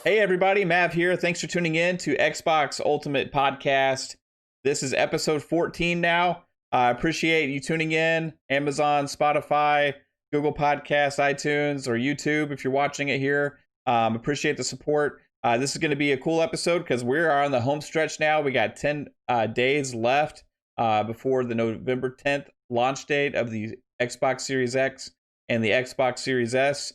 Hey everybody, Mav here. Thanks for tuning in to Xbox Ultimate Podcast. This is episode 14 now. I appreciate you tuning in. Amazon, Spotify, Google Podcasts, iTunes, or YouTube if you're watching it here. Appreciate the support. This is going to be a cool episode because we are on the home stretch now. We got 10 days left before the November 10th launch date of the Xbox Series X and the Xbox Series S.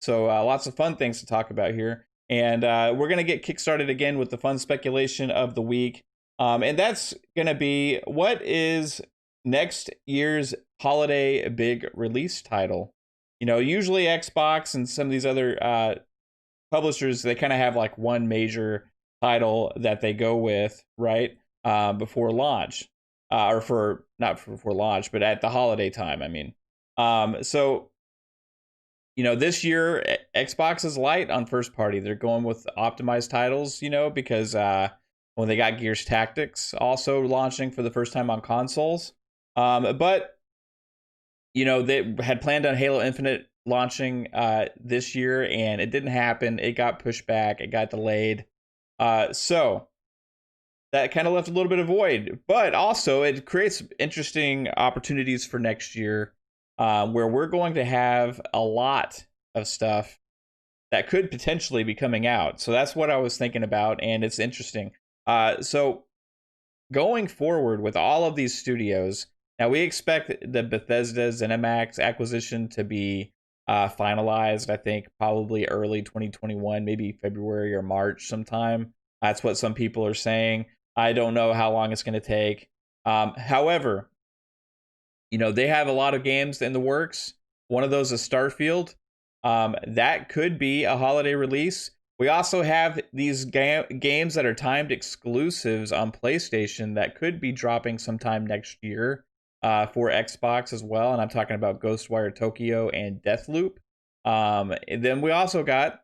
So lots of fun things to talk about here. And we're going to get kickstarted again with the fun speculation of the week. And that's going to be, what is next year's holiday big release title? You know, usually Xbox and some of these other publishers, they kind of have like one major title that they go with, right? Before launch. Or for, not for before launch, but at the holiday time, I mean. So you know, this year Xbox is light on first party. They're going with optimized titles, you know, because when they got Gears Tactics also launching for the first time on consoles. But you know, they had planned on Halo Infinite launching this year, and it didn't happen. It got pushed back. It got delayed. So that kind of left a little bit of void, but also it creates interesting opportunities for next year. Where we're going to have a lot of stuff that could potentially be coming out. So that's what I was thinking about, and it's interesting. So going forward with all of these studios, now we expect the Bethesda ZeniMax acquisition to be finalized, I think, probably early 2021, maybe February or March sometime. That's what some people are saying. I don't know how long it's going to take. However, you know, they have a lot of games in the works. One of those is Starfield. That could be a holiday release. We also have these games that are timed exclusives on PlayStation that could be dropping sometime next year for Xbox as well. And I'm talking about Ghostwire Tokyo and Deathloop. And then we also got,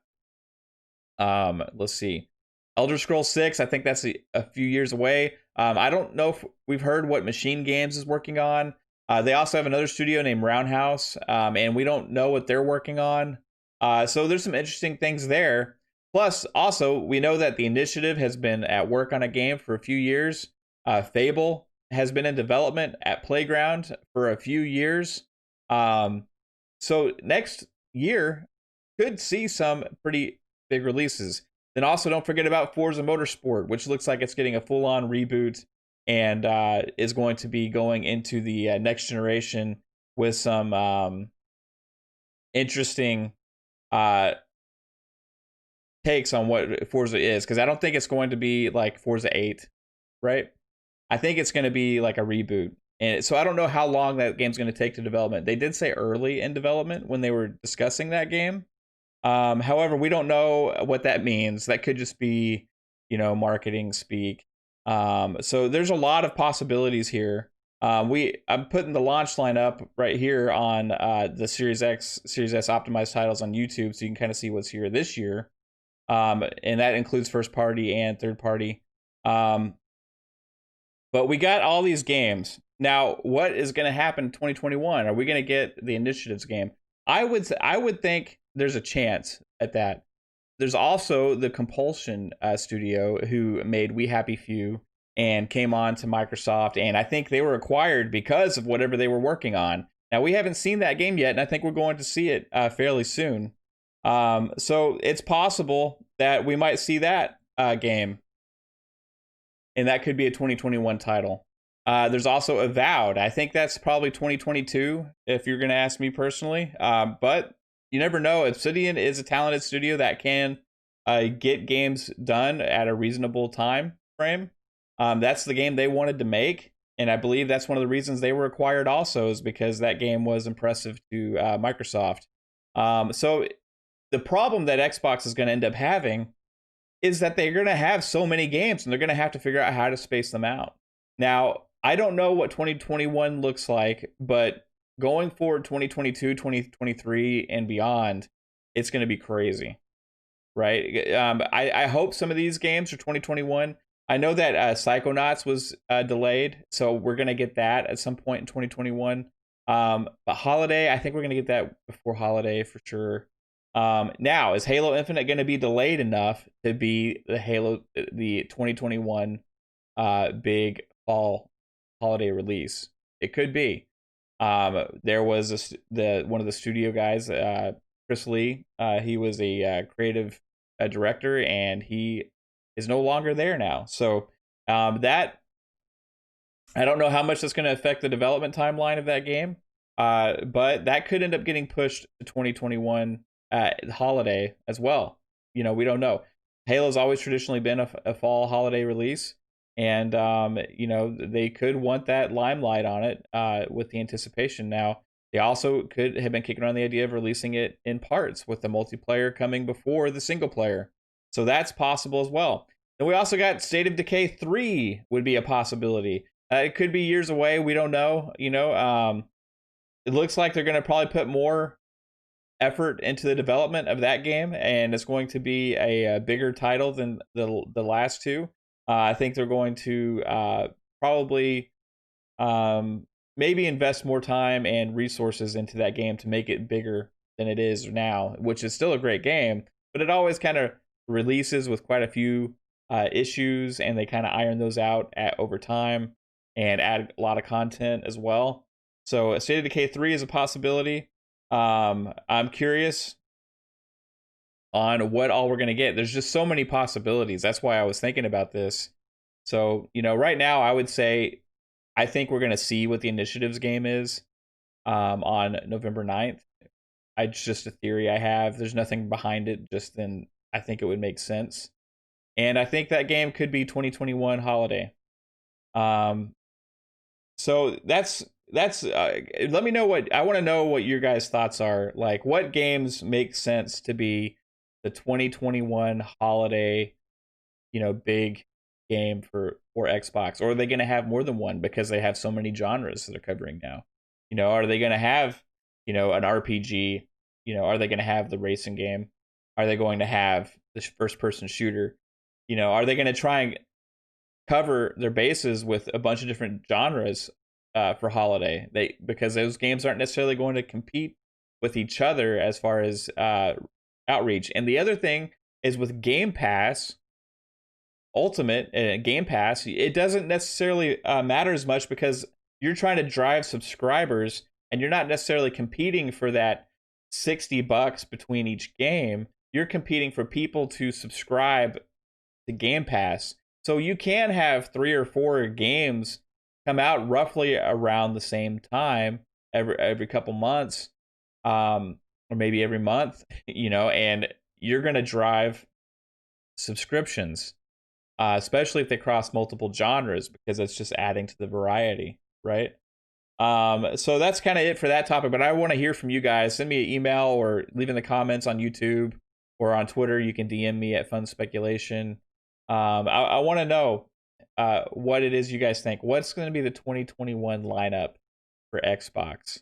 let's see, Elder Scrolls 6. I think that's a few years away. I don't know if we've heard what Machine Games is working on. They also have another studio named Roundhouse, and we don't know what they're working on. So there's some interesting things there. Plus, also, we know that the Initiative has been at work on a game for a few years. Fable has been in development at Playground for a few years. So next year could see some pretty big releases. Then also don't forget about Forza Motorsport, which looks like it's getting a full-on reboot and is going to be going into the next generation with some interesting takes on what Forza is. Because I don't think it's going to be like Forza 8, right? I think it's going to be like a reboot. And so I don't know how long that game's going to take to development. They did say early in development when they were discussing that game. However, we don't know what that means. That could just be, you know, marketing speak. So there's a lot of possibilities here. I'm putting the launch line up right here on the Series X, Series S optimized titles on YouTube, so you can kind of see what's here this year. And that includes first party and third party. But we got all these games. Now, what is going to happen in 2021? Are we going to get the Initiatives game? I would think there's a chance at that. There's also the Compulsion studio who made We Happy Few and came on to Microsoft, and I think they were acquired because of whatever they were working on. Now, we haven't seen that game yet, and I think we're going to see it fairly soon. So it's possible that we might see that game, and that could be a 2021 title. There's also Avowed. I think that's probably 2022, if you're going to ask me personally. But you never know. Obsidian is a talented studio that can get games done at a reasonable time frame. That's the game they wanted to make, and I believe that's one of the reasons they were acquired also, is because that game was impressive to Microsoft. So the problem that Xbox is going to end up having is that they're going to have so many games, and they're going to have to figure out how to space them out. Now, I don't know what 2021 looks like, but going forward 2022, 2023, and beyond, it's going to be crazy, right? I hope some of these games are 2021. I know that Psychonauts was delayed, so we're going to get that at some point in 2021. But Holiday, I think we're going to get that before Holiday for sure. Now, is Halo Infinite going to be delayed enough to be the 2021 big fall holiday release? It could be. There was one of the studio guys, Chris Lee. He was a creative director, and he is no longer there now. So that I don't know how much that's going to affect the development timeline of that game, but that could end up getting pushed to 2021 holiday as well. We don't know. Halo's always traditionally been a fall holiday release, and they could want that limelight on it with the anticipation. Now, they also could have been kicking around the idea of releasing it in parts with the multiplayer coming before the single player. So that's possible as well. And we also got State of Decay 3 would be a possibility. It could be years away. We don't know. It looks like they're going to probably put more effort into the development of that game, and it's going to be a bigger title than the last two. I think they're going to probably maybe invest more time and resources into that game to make it bigger than it is now, which is still a great game, but it always kind of releases with quite a few issues, and they kind of iron those out over time and add a lot of content as well. So State of Decay 3 is a possibility. I'm curious on what all we're going to get. There's just so many possibilities. That's why I was thinking about this. So, right now I would say I think we're going to see what the Initiatives game is on November 9th. It's just a theory I have. There's nothing behind it. Just then I think it would make sense. And I think that game could be 2021 holiday. So that's let me know I want to know what your guys' thoughts are. Like, what games make sense to be the 2021 holiday, big game for Xbox? Or are they going to have more than one because they have so many genres that they're covering now? Are they going to have, an RPG? Are they going to have the racing game? Are they going to have the first person shooter? Are they going to try and cover their bases with a bunch of different genres for holiday? Because those games aren't necessarily going to compete with each other as far as outreach. And the other thing is with Game Pass Ultimate, Game Pass, it doesn't necessarily matter as much because you're trying to drive subscribers, and you're not necessarily competing for that $60 between each game. You're competing for people to subscribe to Game Pass. So you can have 3 or 4 games come out roughly around the same time every couple months, or maybe every month, and you're going to drive subscriptions, especially if they cross multiple genres, because it's just adding to the variety, right? So that's kind of it for that topic, but I want to hear from you guys. Send me an email or leave in the comments on YouTube or on Twitter. You can DM me at Fun Speculation. I want to know what it is you guys think. What's going to be the 2021 lineup for Xbox?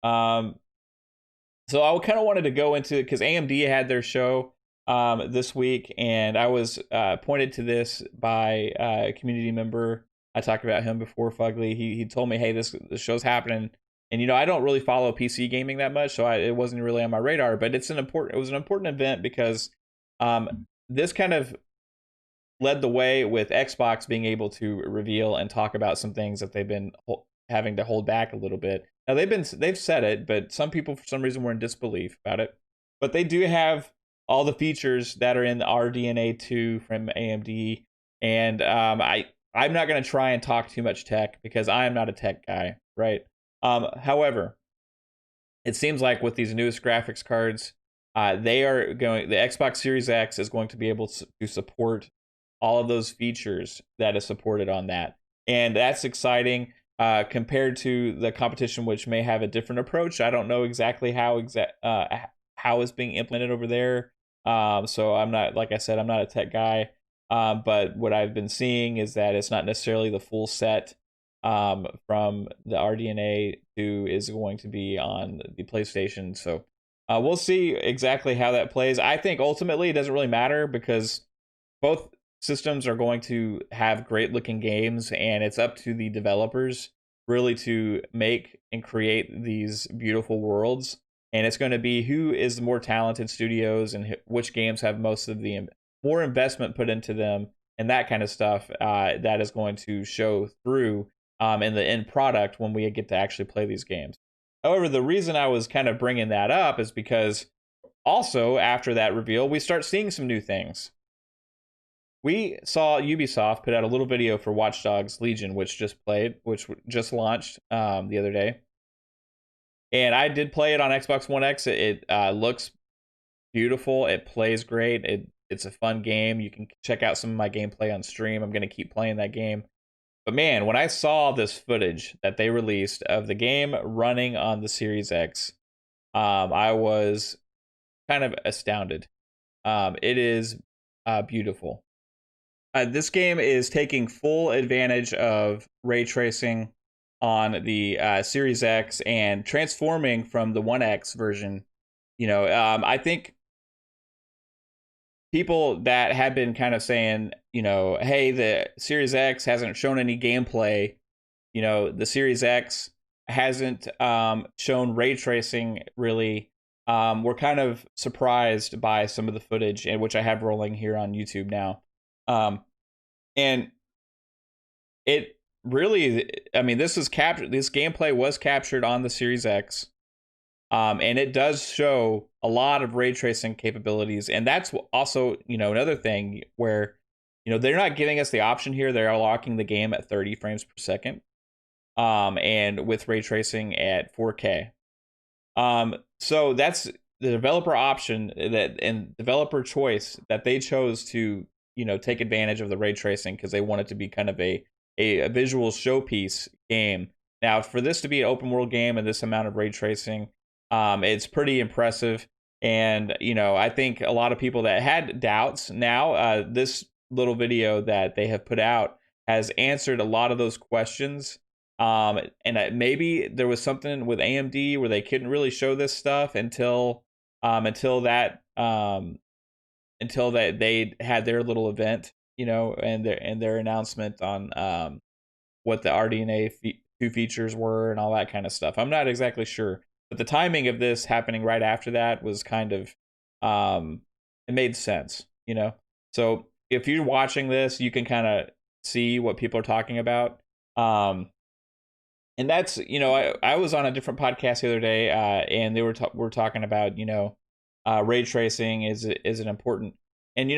So I kind of wanted to go into, because AMD had their show this week, and I was pointed to this by a community member. I talked about him before, Fugly. He told me, hey, this show's happening. And, I don't really follow PC gaming that much, so it wasn't really on my radar. But it was an important event because this kind of led the way with Xbox being able to reveal and talk about some things that they've been having to hold back a little bit. Now they've said it, but some people for some reason were in disbelief about it. But they do have all the features that are in the RDNA 2 from AMD, and I'm not going to try and talk too much tech because I am not a tech guy, right? However, it seems like with these newest graphics cards, the Xbox Series X is going to be able to support all of those features that is supported on that. And that's exciting compared to the competition, which may have a different approach. I don't know exactly how it's being implemented over there. So I'm not, like I said, I'm not a tech guy. But what I've been seeing is that it's not necessarily the full set from the RDNA 2 is going to be on the PlayStation. So we'll see exactly how that plays. I think ultimately it doesn't really matter because both systems are going to have great looking games, and it's up to the developers really to make and create these beautiful worlds and it's going to be who is the more talented studios and which games have most of the more investment put into them, and that kind of stuff. That is going to show through in the end product when we get to actually play these games. However, the reason I was kind of bringing that up is because also after that reveal, we start seeing some new things. We saw Ubisoft put out a little video for Watch Dogs Legion, which just launched the other day. And I did play it on Xbox One X. It looks beautiful. It plays great. It's a fun game. You can check out some of my gameplay on stream. I'm going to keep playing that game. But man, when I saw this footage that they released of the game running on the Series X, I was kind of astounded. It is beautiful. This game is taking full advantage of ray tracing on the Series X and transforming from the One X version. I think people that have been kind of saying, hey, the Series X hasn't shown any gameplay. The Series X hasn't shown ray tracing really. We're kind of surprised by some of the footage, which I have rolling here on YouTube now. And it really, I mean, this gameplay was captured on the Series X. And it does show a lot of ray tracing capabilities. And that's also, another thing where, they're not giving us the option here. They're locking the game at 30 frames per second. And with ray tracing at 4K. So that's the developer option and developer choice that they chose to, take advantage of the ray tracing because they want it to be kind of a visual showpiece game. Now, for this to be an open world game and this amount of ray tracing, it's pretty impressive. And, I think a lot of people that had doubts now, this little video that they have put out has answered a lot of those questions. And maybe there was something with AMD where they couldn't really show this stuff until they had their little event, and their announcement on what the RDNA 2 features were and all that kind of stuff. I'm not exactly sure, but the timing of this happening right after that was kind of it made sense, So if you're watching this, you can kind of see what people are talking about. And that's, I was on a different podcast the other day, and they were talking about, ray tracing is an important, and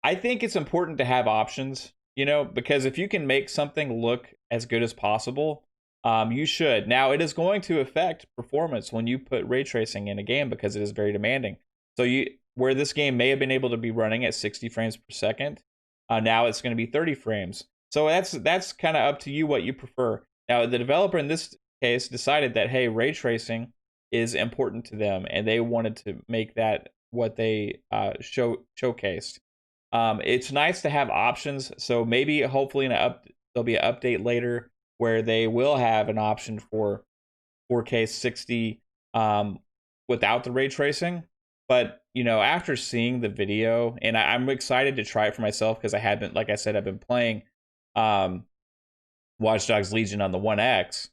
I think it's important to have options, because if you can make something look as good as possible, you should. Now, it is going to affect performance when you put ray tracing in a game because it is very demanding. So where this game may have been able to be running at 60 frames per second, now it's going to be 30 frames. So that's kind of up to you what you prefer. Now, the developer in this case decided that, hey, ray tracing is important to them, and they wanted to make that what they showcased. It's nice to have options. So maybe, hopefully, there'll be an update later where they will have an option for 4K 60 without the ray tracing. But, after seeing the video, and I'm excited to try it for myself because like I said, I've been playing Watch Dogs Legion on the One X,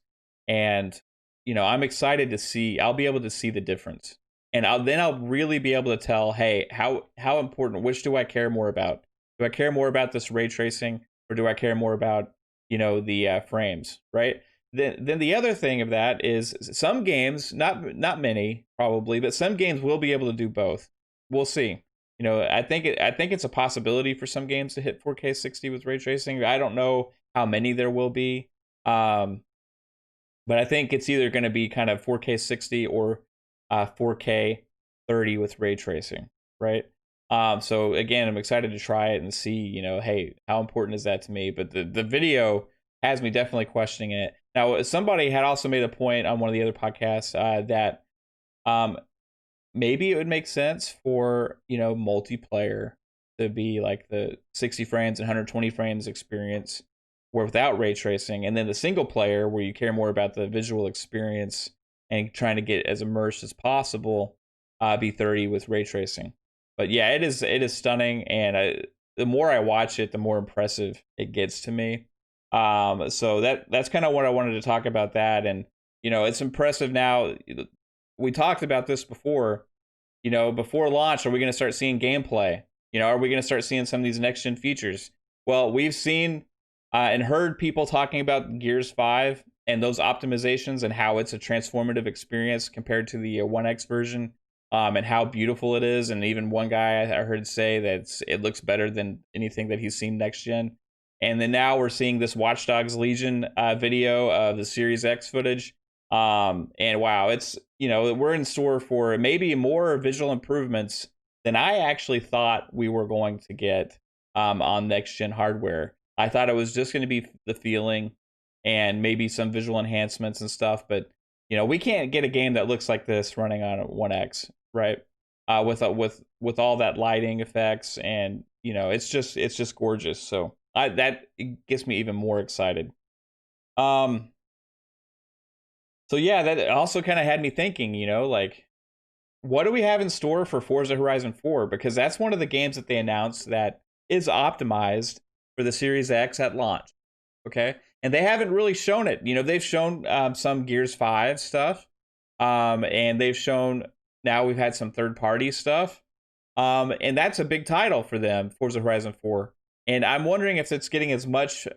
and I'm excited to see. I'll be able to see the difference, and I'll really be able to tell, hey, how important. Which do I care more about? Do I care more about this ray tracing, or do I care more about the frames? Right. Then the other thing of that is some games, not many probably, but some games will be able to do both. We'll see. I think it's a possibility for some games to hit 4K 60 with ray tracing. I don't know how many there will be, but I think it's either going to be kind of 4K 60 or 4K 30 with ray tracing, right? So again, I'm excited to try it and see, hey, how important is that to me? But the video has me definitely questioning it. Now, somebody had also made a point on one of the other podcasts that maybe it would make sense for, multiplayer to be like the 60 frames and 120 frames experience where without ray tracing, and then the single player where you care more about the visual experience and trying to get as immersed as possible, be 30 with ray tracing. But yeah, it is stunning, and the more I watch it, the more impressive it gets to me. So that's kind of what I wanted to talk about that, and it's impressive now. we talked about this before. Before launch, are we going to start seeing gameplay? Are we going to start seeing some of these next gen features? Well, we've seen and heard people talking about Gears 5 and those optimizations and how it's a transformative experience compared to the 1X version, and how beautiful it is. And even one guy I heard say that it looks better than anything that he's seen next gen. And then now we're seeing this Watch Dogs Legion video of the Series X footage. And wow, it's, we're in store for maybe more visual improvements than I actually thought we were going to get on next gen hardware. I thought it was just going to be the feeling and maybe some visual enhancements and stuff, but we can't get a game that looks like this running on a 1X, right? With all that lighting effects, and it's just gorgeous. So that gets me even more excited. So yeah, that also kind of had me thinking, like, what do we have in store for Forza Horizon 4? Because that's one of the games that they announced that is optimized for the Series X at launch. Okay. And they haven't really shown it. They've shown some Gears 5 stuff. And they've shown, now we've had some third party stuff. And that's a big title for them, Forza Horizon 4. And I'm wondering if it's getting as much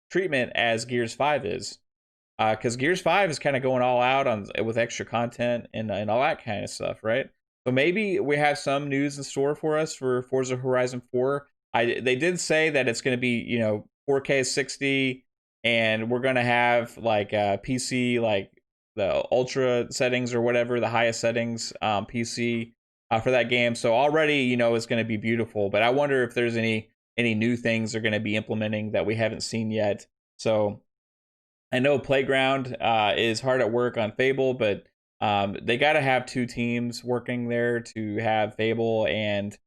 treatment as Gears 5 is. Because Gears 5 is kind of going all out with extra content and all that kind of stuff, right? So maybe we have some news in store for us for Forza Horizon 4. They did say that it's going to be 4K 60, and we're going to have like PC, like the ultra settings or whatever, the highest settings PC for that game. So already it's going to be beautiful. But I wonder if there's any new things they're going to be implementing that we haven't seen yet. So I know Playground is hard at work on Fable, but they got to have two teams working there to have Fable and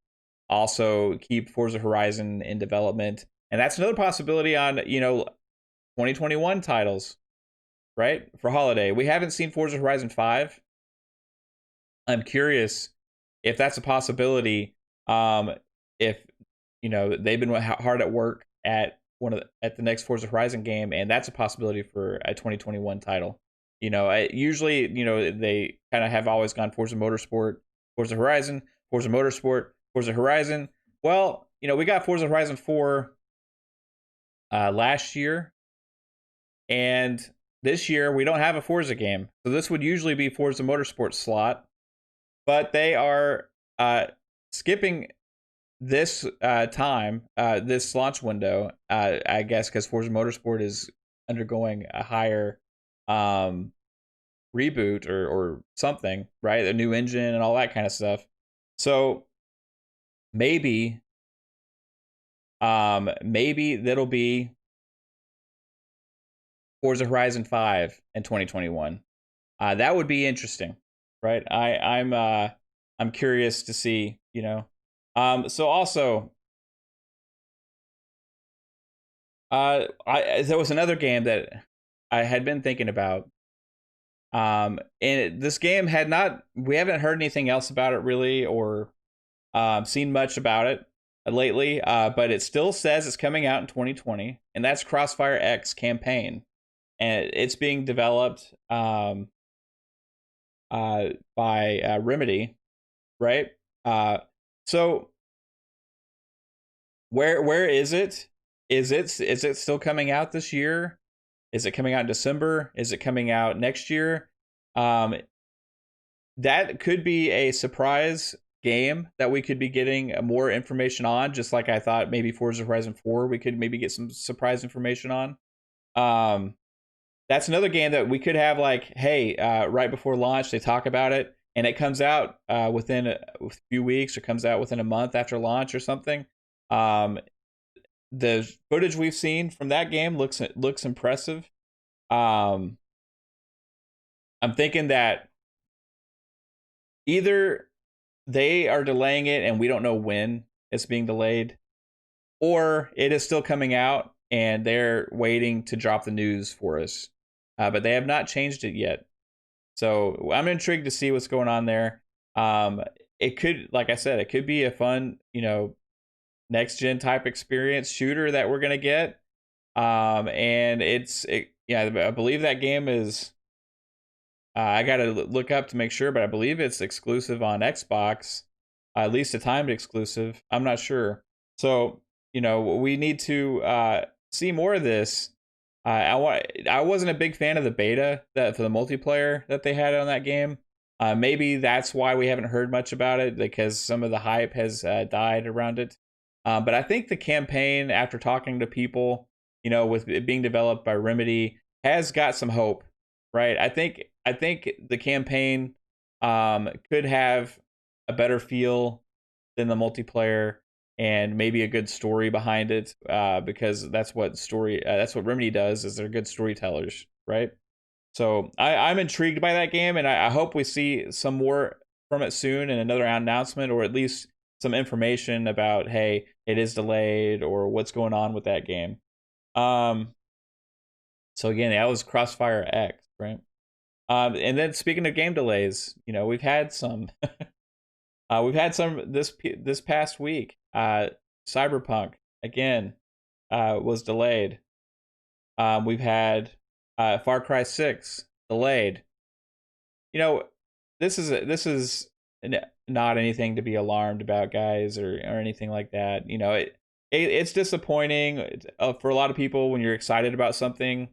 also keep Forza Horizon in development. And that's another possibility on 2021 titles, right? For holiday. We haven't seen Forza Horizon 5. I'm curious if that's a possibility. If they've been hard at work at the next Forza Horizon game, and that's a possibility for a 2021 title. Usually, they kind of have always gone Forza Motorsport, Forza Horizon, Forza Motorsport, Forza Horizon. Well, we got Forza Horizon 4 last year, and this year we don't have a Forza game, so this would usually be Forza Motorsport slot, but they are skipping this this launch window, I guess, because Forza Motorsport is undergoing a higher reboot or something, right? A new engine and all that kind of stuff. So maybe that'll be Forza Horizon 5 in 2021. That would be interesting, right? I'm curious to see, so also, there was another game that I had been thinking about. And this game we haven't heard anything else about it really, or seen much about it lately. But it still says it's coming out in 2020, and that's Crossfire X Campaign, and it's being developed by Remedy, right? So where is it? Is it still coming out this year? Is it coming out in December? Is it coming out next year? That could be a surprise game that we could be getting more information on, just like I thought maybe Forza Horizon 4 we could maybe get some surprise information on. That's another game that we could have like, hey, right before launch they talk about it, and it comes out within a few weeks, or comes out within a month after launch or something. The footage we've seen from that game looks impressive. I'm thinking that either they are delaying it and we don't know when it's being delayed, or it is still coming out and they're waiting to drop the news for us. But they have not changed it yet. So I'm intrigued to see what's going on there. It could, like I said, it could be a fun, next gen type experience shooter that we're gonna get. And yeah, I believe that game is I gotta look up to make sure, but I believe it's exclusive on Xbox, at least a timed exclusive. I'm not sure. So we need to see more of this. I wasn't a big fan of the beta that for the multiplayer that they had on that game. Maybe that's why we haven't heard much about it, because some of the hype has died around it. But I think the campaign, after talking to people, with it being developed by Remedy, has got some hope, right? I think the campaign could have a better feel than the multiplayer, and maybe a good story behind it, because that's what Remedy does, is they're good storytellers, right? So I'm intrigued by that game, and I hope we see some more from it soon, and another announcement, or at least some information about, hey, it is delayed, or what's going on with that game. Um, so again, that was Crossfire X, right? And then speaking of game delays, we've had some. We've had some this past week. Cyberpunk again was delayed. We've had Far Cry 6 delayed. You know, this is not anything to be alarmed about, guys, or anything like that. It's disappointing for a lot of people when you're excited about something,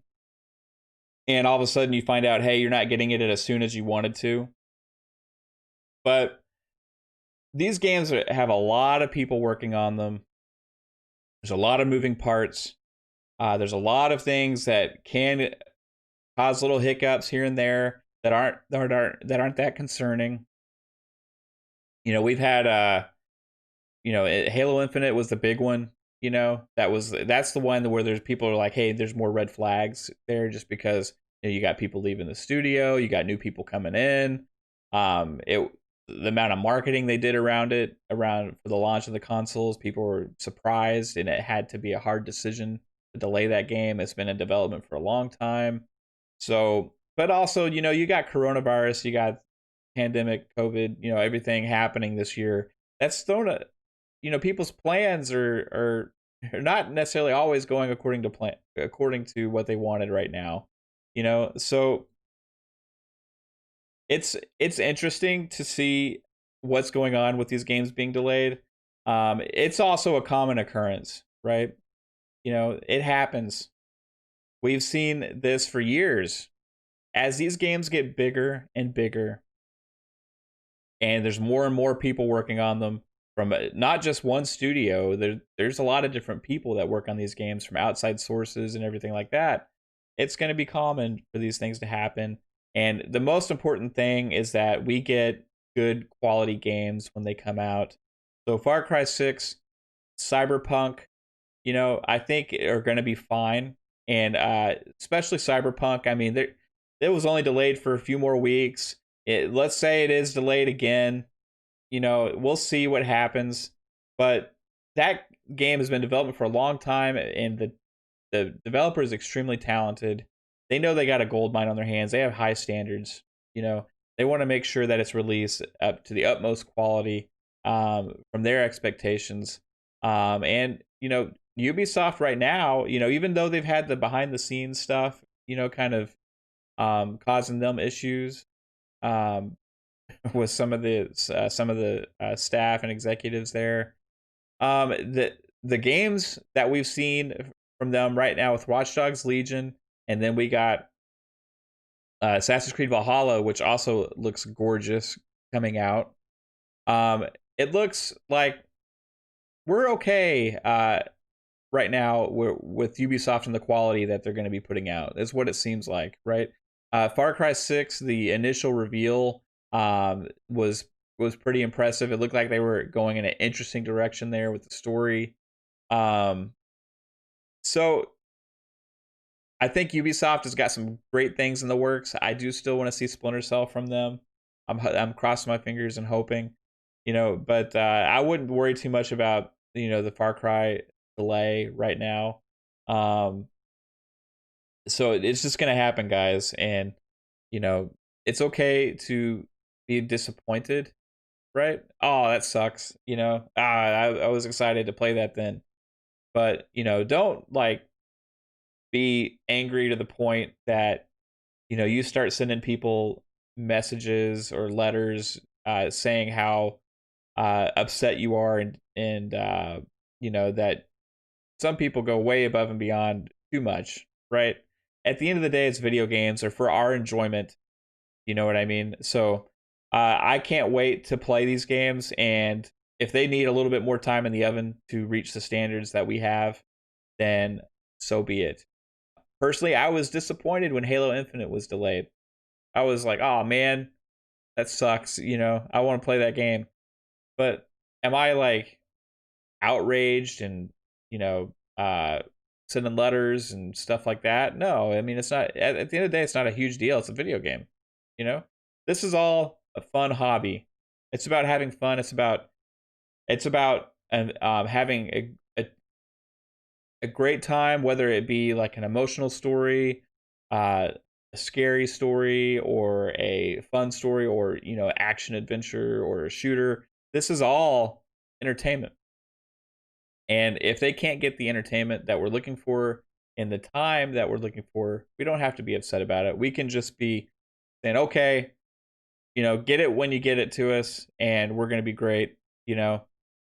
and all of a sudden you find out, hey, you're not getting it as soon as you wanted to. But these games have a lot of people working on them. There's a lot of moving parts. There's a lot of things that can cause little hiccups here and there that aren't that concerning. We've had Halo Infinite was the big one. That's the one where there's people are like, hey, there's more red flags there, just because you got people leaving the studio, you got new people coming in. It The amount of marketing they did around for the launch of the consoles, people were surprised, and it had to be a hard decision to delay that game. It's been in development for a long time. So, but also, you got coronavirus, you got pandemic, COVID, everything happening this year. That's thrown people's plans are not necessarily always going according to what they wanted right now. So it's interesting to see what's going on with these games being delayed. It's also a common occurrence, right? It happens. We've seen this for years. As these games get bigger and bigger, and there's more and more people working on them from not just one studio, there's a lot of different people that work on these games from outside sources and everything like that. It's going to be common for these things to happen. And the most important thing is that we get good quality games when they come out. So Far Cry 6, Cyberpunk, I think are going to be fine. And especially Cyberpunk, I mean, it was only delayed for a few more weeks. Let's say it is delayed again. We'll see what happens. But that game has been in development for a long time, and the developer is extremely talented. They know they got a gold mine on their hands. They have high standards. They want to make sure that it's released up to the utmost quality, from their expectations. And Ubisoft right now, even though they've had the behind the scenes stuff, kind of causing them issues, with some of the staff and executives there. The games that we've seen from them right now with Watch Dogs Legion, and then we got Assassin's Creed Valhalla, which also looks gorgeous coming out. It looks like we're okay right now with Ubisoft and the quality that they're going to be putting out. Is what it seems like, right? Far Cry 6, the initial reveal was pretty impressive. It looked like they were going in an interesting direction there with the story. So I think Ubisoft has got some great things in the works. I do still want to see Splinter Cell from them. I'm crossing my fingers and hoping, but I wouldn't worry too much about the Far Cry delay right now. So it's just gonna happen, guys, and it's okay to be disappointed, right? Oh, that sucks. I was excited to play that then, but don't like be angry to the point that you start sending people messages or letters saying how upset you are, and you know, that some people go way above and beyond too much, right? At the end of the day, it's video games. They're for our enjoyment. You know what I mean? So I can't wait to play these games. And if they need a little bit more time in the oven to reach the standards that we have, then so be it. Personally, I was disappointed when Halo Infinite was delayed. I was like, oh man, that sucks. You know, I want to play that game. But am I like outraged and, you know, sending letters and stuff like that? No, I mean, it's not, at the end of the day, it's not a huge deal. It's a video game, you know? This is all a fun hobby. It's about having fun. It's about having a great time, whether it be like an emotional story, a scary story, or a fun story, or, you know, action adventure or a shooter. This is all entertainment. And if they can't get the entertainment that we're looking for in the time that we're looking for, we don't have to be upset about it. We can just be saying, okay, you know, get it when you get it to us, and we're going to be great, you know.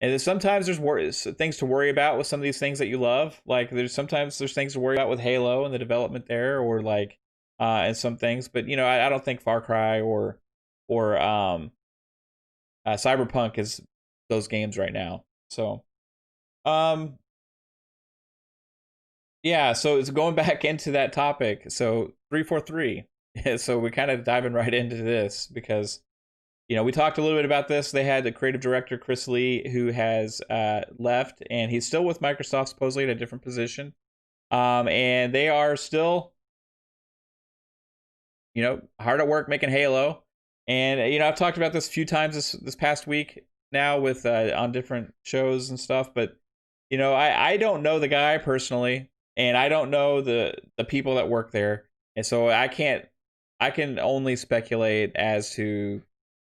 And then sometimes there's things to worry about with some of these things that you love. Like there's things to worry about with Halo and the development there, or like and some things. But you know, I don't think Far Cry or Cyberpunk is those games right now. So um yeah, so it's going back into that topic. So 343. So we're kind of diving right into this because, you know, we talked a little bit about this. They had the creative director Chris Lee, who has left, and he's still with Microsoft, supposedly at a different position. And they are still, you know, hard at work making Halo. And you know, I've talked about this a few times this past week now with on different shows and stuff. But you know, I don't know the guy personally, and I don't know the people that work there, and so I can only speculate as to,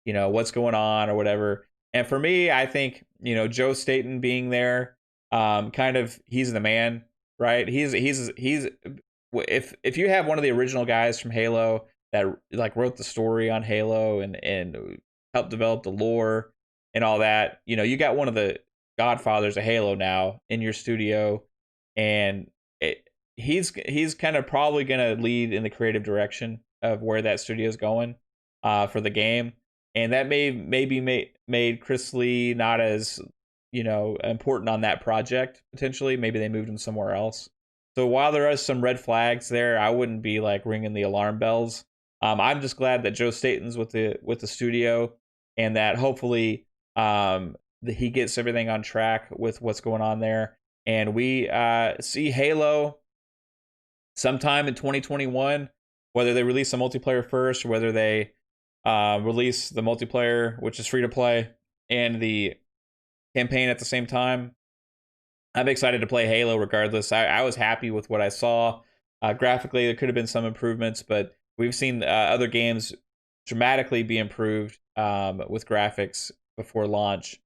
you know, what's going on or whatever. And for me, I think, you know, Joe Staten being there, kind of, he's the man, right? He's if you have one of the original guys from Halo that like wrote the story on Halo and helped develop the lore and all that, you know, you got one of the godfathers of Halo now in your studio, and he's kind of probably going to lead in the creative direction of where that studio is going for the game. And that made Chris Lee not as, you know, important on that project. Potentially, maybe they moved him somewhere else. So while there are some red flags there, I wouldn't be like ringing the alarm bells. I'm just glad that Joe Staten's with the studio, and that hopefully he gets everything on track with what's going on there, and we see Halo sometime in 2021. Whether they release the multiplayer first, or whether they release the multiplayer, which is free to play, and the campaign at the same time, I'm excited to play Halo regardless. I was happy with what I saw. Graphically, there could have been some improvements, but we've seen other games dramatically be improved with graphics before launch.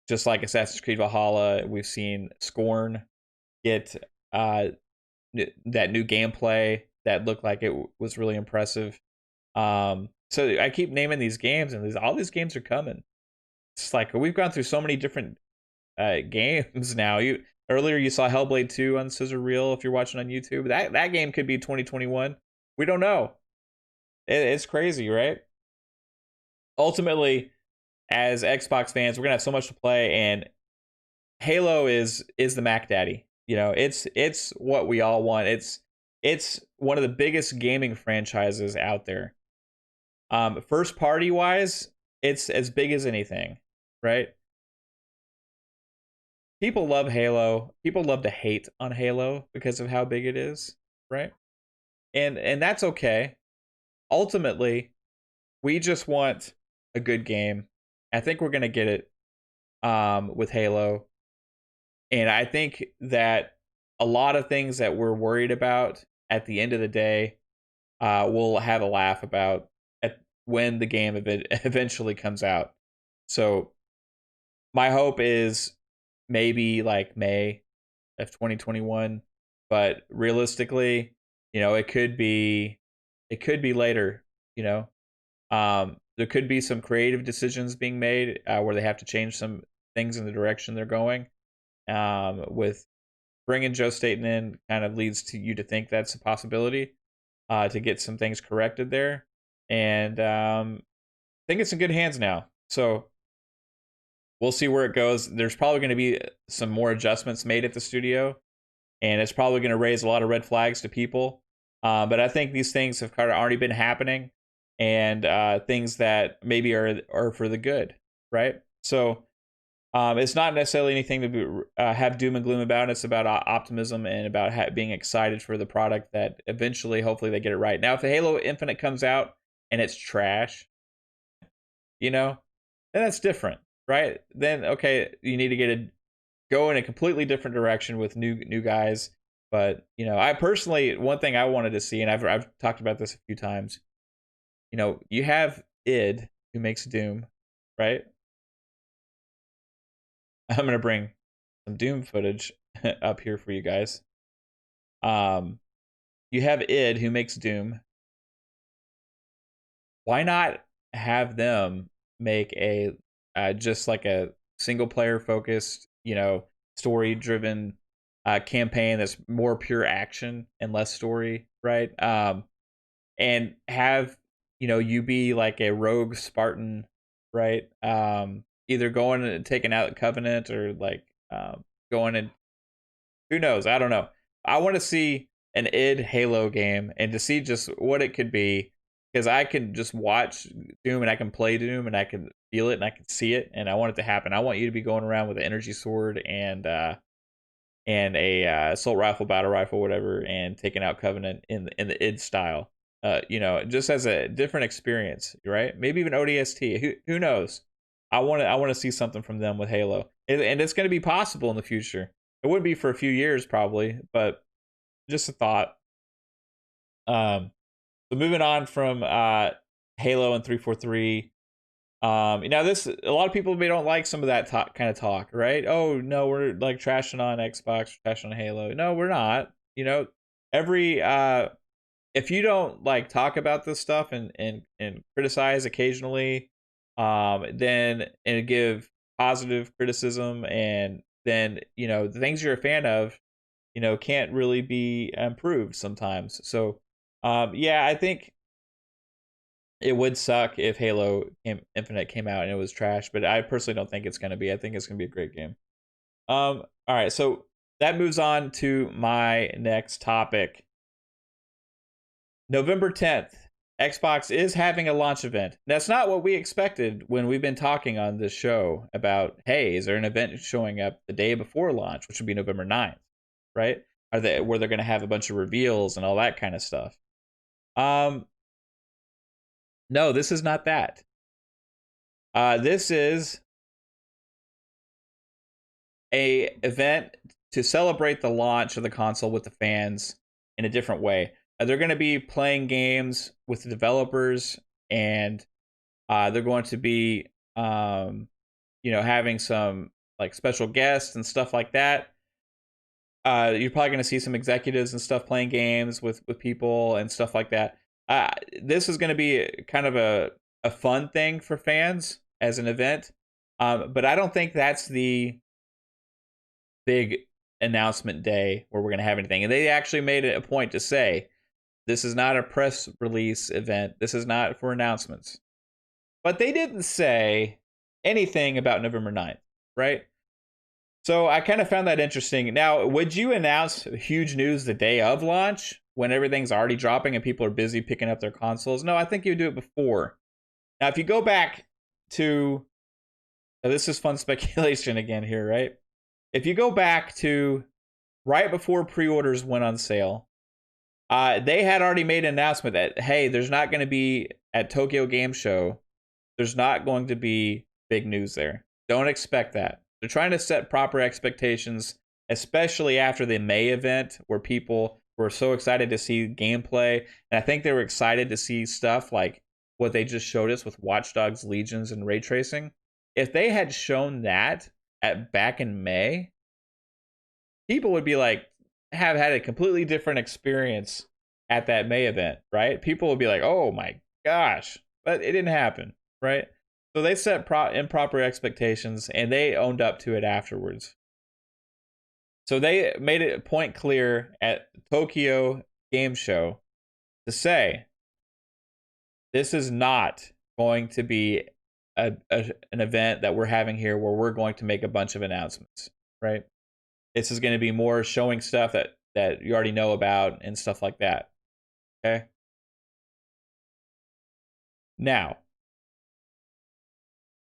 Just like Assassin's Creed Valhalla, we've seen Scorn get that new gameplay that looked like it was really impressive. So I keep naming these games, and all these games are coming. It's like we've gone through so many different games now. Earlier you saw Hellblade 2 on Scissor Reel. If you're watching on YouTube, that game could be 2021. We don't know. It's crazy, right? Ultimately, as Xbox fans, we're gonna have so much to play, and Halo is the Mac Daddy. You know, it's what we all want. It's one of the biggest gaming franchises out there. First party wise, it's as big as anything, right? People love Halo. People love to hate on Halo because of how big it is, right? And that's okay. Ultimately, we just want a good game. I think we're gonna get it with Halo. And I think that a lot of things that we're worried about at the end of the day, we'll have a laugh about when the game eventually comes out. So my hope is maybe like May of 2021, but realistically, you know, it could be later. you know. There could be some creative decisions being made where they have to change some things in the direction they're going. With bringing Joe Staten in kind of leads to you to think that's a possibility to get some things corrected there. And I think it's in good hands now. So we'll see where it goes. There's probably going to be some more adjustments made at the studio, and it's probably going to raise a lot of red flags to people. But I think these things have kind of already been happening, and things that maybe are for the good, right? So it's not necessarily anything to be, have doom and gloom about. It's about optimism and about being excited for the product that eventually, hopefully, they get it right. Now, if the Halo Infinite comes out and it's trash, you know, then that's different, right? Then okay, you need to go in a completely different direction with new guys. But I personally, one thing I wanted to see, and I've talked about this a few times. You have id, who makes Doom, right? I'm gonna bring some Doom footage up here for you guys. You have id, who makes Doom. Why not have them make a just like a single player focused, story driven campaign that's more pure action and less story, right? And have you be like a rogue Spartan, right? Either going and taking out Covenant, or like going and who knows? I don't know. I want to see an id Halo game and to see just what it could be, because I can just watch Doom and I can play Doom and I can feel it and I can see it, and I want it to happen. I want you to be going around with an energy sword and a assault rifle, battle rifle, whatever, and taking out Covenant in the id style. Just as a different experience, right? Maybe even ODST. Who knows? I want to see something from them with Halo, and it's going to be possible in the future. It would be for a few years probably, but just a thought. So moving on from Halo and 343. This, a lot of people maybe don't like some of that kind of talk, right? Oh no, we're like trashing on Xbox, trashing on Halo. No, we're not. Every if you don't like talk about this stuff and criticize occasionally, then and give positive criticism, and then the things you're a fan of, can't really be improved sometimes. So yeah, I think it would suck if Halo Infinite came out and it was trash, but I personally don't think it's going to be. I think it's going to be a great game. All right, so that moves on to my next topic. November 10th, Xbox is having a launch event. That's not what we expected when we've been talking on this show about, hey, is there an event showing up the day before launch, which would be November 9th, right? Where they're going to have a bunch of reveals and all that kind of stuff. No, this is not that. This is a event to celebrate the launch of the console with the fans in a different way. They're going to be playing games with the developers, and they're going to be, having some like special guests and stuff like that. You're probably going to see some executives and stuff playing games with people and stuff like that. This is going to be kind of a fun thing for fans as an event, but I don't think that's the big announcement day where we're going to have anything. And they actually made it a point to say, this is not a press release event. This is not for announcements. But they didn't say anything about November 9th, right? So I kind of found that interesting. Now, would you announce huge news the day of launch when everything's already dropping and people are busy picking up their consoles? No, I think you would do it before. Now, if you go back to, this is fun speculation again here, right? If you go back to right before pre-orders went on sale, they had already made an announcement that, hey, there's not going to be, at Tokyo Game Show, there's not going to be big news there. Don't expect that. They're trying to set proper expectations, especially after the May event where people were so excited to see gameplay. And I think they were excited to see stuff like what they just showed us with Watch Dogs Legions and ray tracing. If they had shown that back in May, people would be like, have had a completely different experience at that May event, right? People would be like, oh my gosh, but it didn't happen, right? So they set improper expectations, and they owned up to it afterwards. So they made it point clear at Tokyo Game Show to say this is not going to be an event that we're having here where we're going to make a bunch of announcements, right? This is going to be more showing stuff that you already know about and stuff like that. Okay. Now,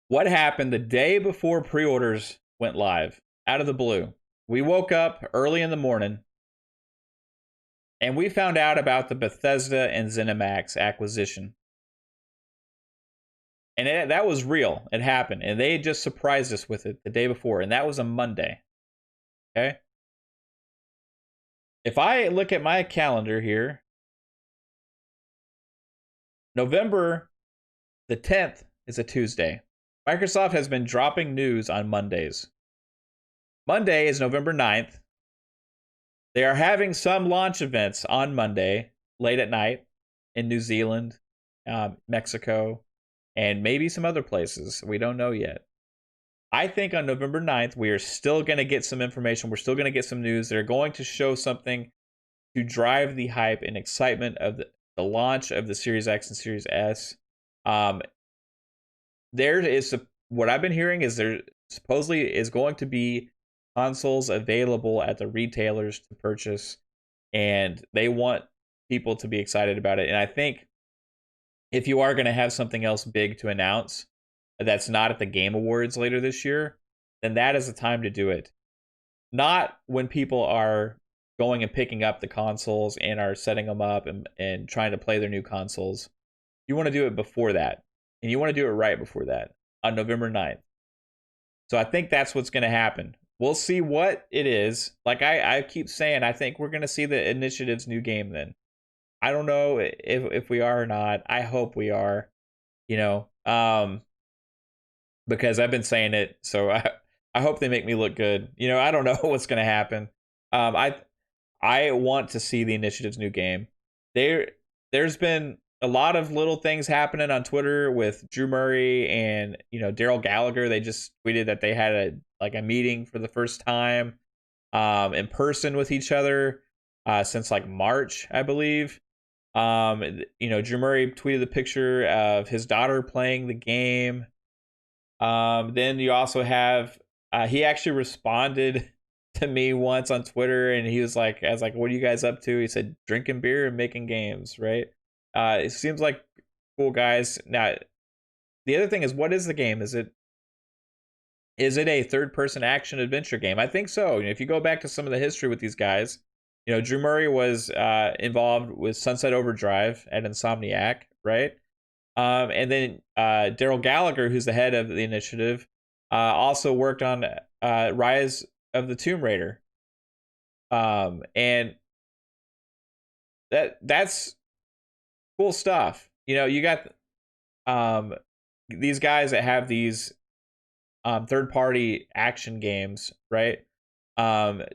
what happened the day before pre-orders went live out of the blue? We woke up early in the morning and we found out about the Bethesda and ZeniMax acquisition. And that was real. It happened. And they just surprised us with it the day before. And that was a Monday. Okay. If I look at my calendar here, November the 10th is a Tuesday. Microsoft has been dropping news on Mondays. Monday is November 9th. They are having some launch events on Monday, late at night, in New Zealand, Mexico, and maybe some other places. We don't know yet. I think on November 9th, we are still going to get some information. We're still going to get some news. They're going to show something to drive the hype and excitement of the launch of the Series X and Series S. There is what I've been hearing is there supposedly is going to be consoles available at the retailers to purchase, and they want people to be excited about it. And I think if you are going to have something else big to announce that's not at the Game Awards later this year, then that is the time to do it. Not when people are going and picking up the consoles and are setting them up and trying to play their new consoles. You want to do it before that. And you want to do it right before that on November 9th. So I think that's what's going to happen. We'll see what it is. Like I keep saying, I think we're going to see the Initiative's new game then. I don't know if we are or not. I hope we are, because I've been saying it. So I hope they make me look good. I don't know what's going to happen. I want to see the Initiative's new game. There's been a lot of little things happening on Twitter with Drew Murray and Daryl Gallagher. They just tweeted that they had a meeting for the first time in person with each other since like March, I believe. Drew Murray tweeted the picture of his daughter playing the game. Then you also have he actually responded to me once on Twitter, and he was like, I was like, what are you guys up to? He said, drinking beer and making games, right? It seems like cool guys. Now, the other thing is, what is the game? Is it a third-person action adventure game? I think so. If you go back to some of the history with these guys, Drew Murray was involved with Sunset Overdrive at Insomniac, right? And then Daryl Gallagher, who's the head of the Initiative, also worked on Rise of the Tomb Raider. And that's cool stuff. You got these guys that have these third-party action games, right?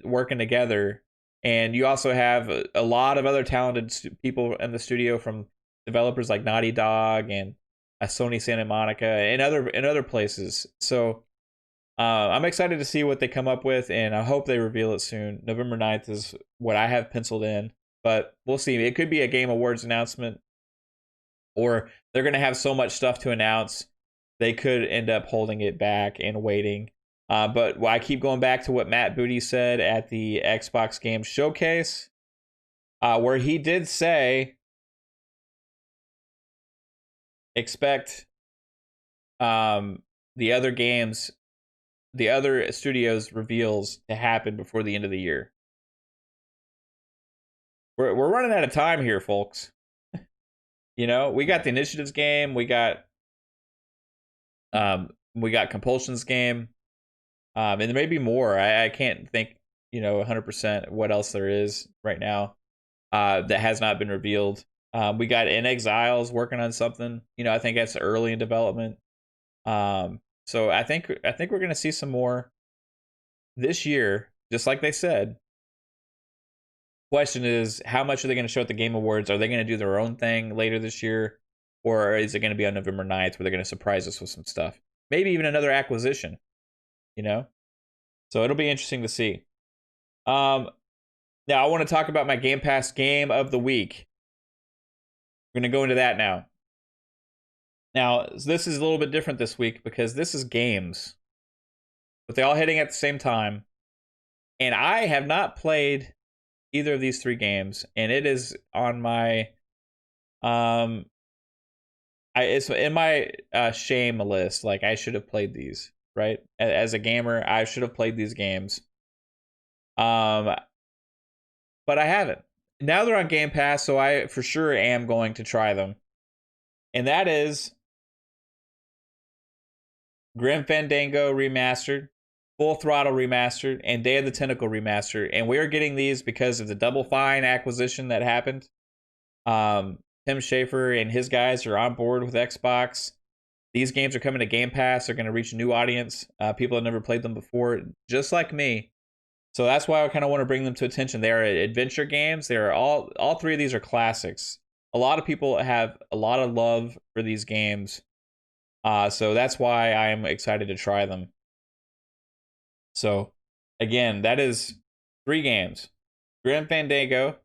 Working together. And you also have a lot of other talented people in the studio, from developers like Naughty Dog and Sony Santa Monica and other places. So I'm excited to see what they come up with, and I hope they reveal it soon. November 9th is what I have penciled in, but we'll see. It could be a Game Awards announcement, or they're going to have so much stuff to announce, they could end up holding it back and waiting. But I keep going back to what Matt Booty said at the Xbox Game Showcase, where he did say, expect the other games, the other studios' reveals to happen before the end of the year. We're running out of time here, folks. We got the Initiatives game, we got Compulsion's game. And there may be more. I can't think, 100% what else there is right now that has not been revealed. We got In Exiles working on something. I think that's early in development. So I think we're going to see some more this year, just like they said. Question is, how much are they going to show at the Game Awards? Are they going to do their own thing later this year, or is it going to be on November 9th where they're going to surprise us with some stuff? Maybe even another acquisition, you know? So it'll be interesting to see. Now I want to talk about my Game Pass game of the week. We're going to go into that now. Now, this is a little bit different this week because this is games, but they're all hitting at the same time. And I have not played either of these 3 games, and it is on my it's in my shame list. Like, I should have played these, right? As a gamer, I should have played these games. But I haven't. Now they're on Game Pass, so I for sure am going to try them. And that is Grim Fandango Remastered, Full Throttle Remastered, and Day of the Tentacle Remastered. And we are getting these because of the Double Fine acquisition that happened. Tim Schafer and his guys are on board with Xbox. These games are coming to Game Pass. They're going to reach a new audience. People have never played them before, just like me. So that's why I kind of want to bring them to attention. They are adventure games. They are all 3 of these are classics. A lot of people have a lot of love for these games. So that's why I am excited to try them. So again, that is 3 games. Grim Fandango,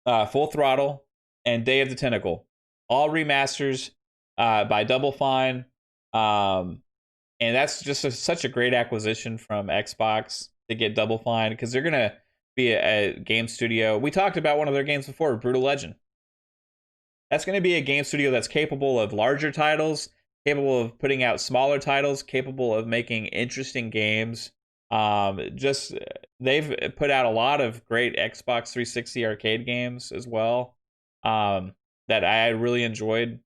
Full Throttle, and Day of the Tentacle. All remasters by Double Fine. And that's just such a great acquisition from Xbox to get Double Fine, because they're going to be a game studio. We talked about one of their games before, Brutal Legend. That's going to be a game studio that's capable of larger titles, capable of putting out smaller titles, capable of making interesting games. They've put out a lot of great Xbox 360 arcade games as well, that I really enjoyed.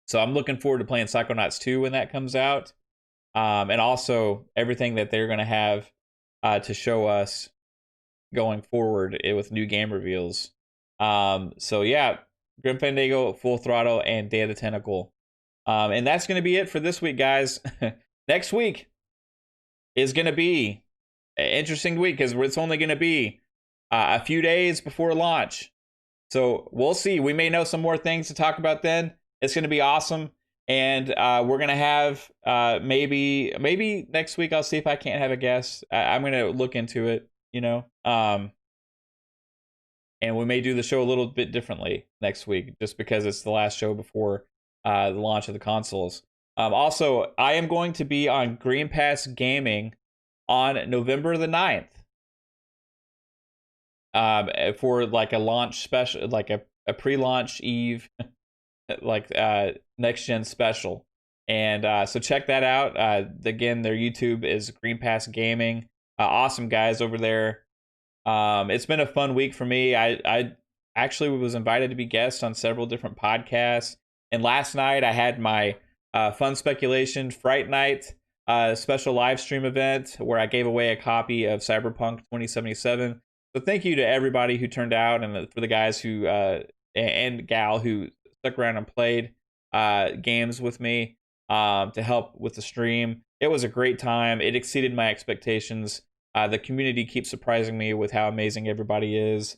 So I'm looking forward to playing Psychonauts 2 when that comes out. And also everything that they're going to have to show us going forward with new game reveals. So yeah, Grim Fandango, Full Throttle, and Day of the Tentacle. And that's going to be it for this week, guys. Next week is going to be an interesting week because it's only going to be a few days before launch. So we'll see. We may know some more things to talk about then. It's going to be awesome. And we're going to have maybe next week I'll see if I can't have a guest. I'm going to look into it, you know. And we may do the show a little bit differently next week just because it's the last show before the launch of the consoles. Also, I am going to be on Green Pass Gaming on November the 9th for like a launch special, like a pre-launch eve, like next gen special. And so check that out. Again, their YouTube is Green Pass Gaming. Awesome guys over there. It's been a fun week for me. I actually was invited to be guest on several different podcasts. And last night I had my Fun Speculation Fright Night special live stream event where I gave away a copy of Cyberpunk 2077. So thank you to everybody who turned out, and for the guys who and gal who stuck around and played games with me to help with the stream. It was a great time. It exceeded my expectations. The community keeps surprising me with how amazing everybody is.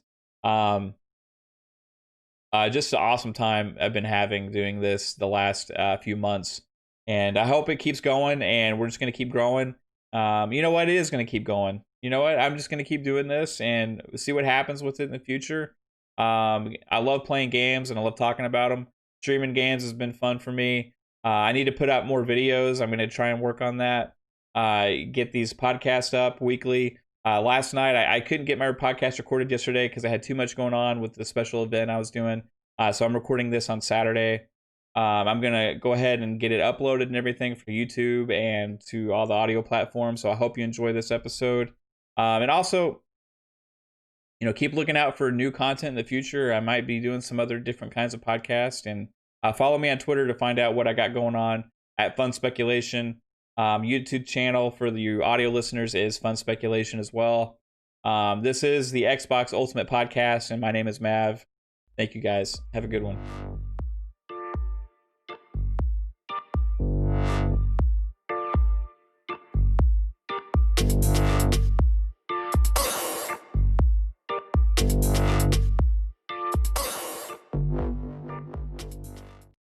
Just an awesome time I've been having doing this the last few months. And I hope it keeps going, and we're just going to keep growing. You know what? It is going to keep going. You know what? I'm just going to keep doing this and see what happens with it in the future. I love playing games, and I love talking about them. Streaming games has been fun for me. I need to put out more videos. I'm going to try and work on that. Get these podcasts up weekly. Last night, I couldn't get my podcast recorded yesterday because I had too much going on with the special event I was doing. So I'm recording this on Saturday. I'm going to go ahead and get it uploaded and everything for YouTube and to all the audio platforms. So I hope you enjoy this episode. And also, you know, keep looking out for new content in the future. I might be doing some other different kinds of podcasts. And follow me on Twitter to find out what I got going on at Fun Speculation. YouTube channel for the audio listeners is Fun Speculation as well. This is the Xbox Ultimate Podcast, and my name is Mav. Thank you guys. Have a good one.